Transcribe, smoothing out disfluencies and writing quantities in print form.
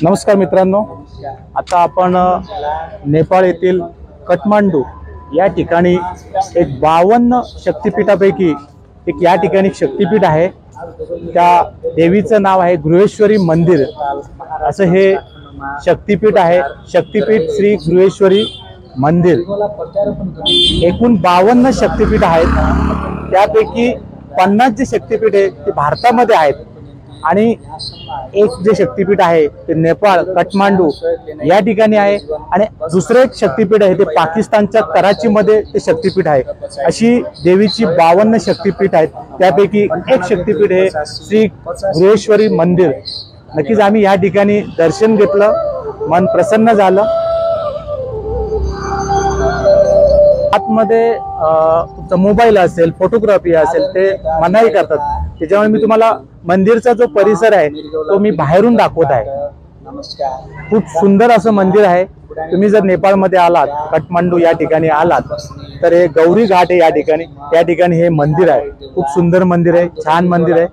नमस्कार मित्रांनो, आता आपण नेपाळ येथील काठमांडू या ठिकाणी एक 52 शक्तिपीठापैकी एक या ठिकाणी शक्तिपीठ आहे। त्या देवीचं नाव आहे गृहेश्वरी मंदिर असं हे शक्तिपीठ आहे। शक्तिपीठ श्री गृहेश्वरी मंदिर एकूण 52 शक्तिपीठ आहेत। त्यापैकी 50 जे शक्तिपीठ आहे ते भारतामध्ये आहेत आणि एक जे शक्तिपीठ आहे ते नेपाळ काठमांडू या ठिकाणी आहे आणि दुसरे एक शक्तिपीठ आहे ते पाकिस्तानच्या कराची मध्ये ते शक्तिपीठ आहे। अशी देवीची 52 शक्तिपीठ आहेत। त्यापैकी एक शक्तिपीठ हे श्री गृहेश्वरी मंदिर। नक्कीच आम्ही या ठिकाणी दर्शन घेतलं, मन प्रसन्न झालं। आतमध्ये तुमचा मोबाईल असेल, फोटोग्राफी असेल ते मनाई करतात। त्याच्यामुळे मी तुम्हाला मंदिरचा जो परिसर आहे तो मी बाहेरून दाखवत आहे। खूप सुंदर असं मंदिर आहे। तुम्ही जर नेपाळमध्ये आलात, काठमांडू या ठिकाणी आलात तर हे गौरी घाट आहे, या ठिकाणी हे मंदिर आहे। खूप सुंदर मंदिर आहे, छान मंदिर आहे।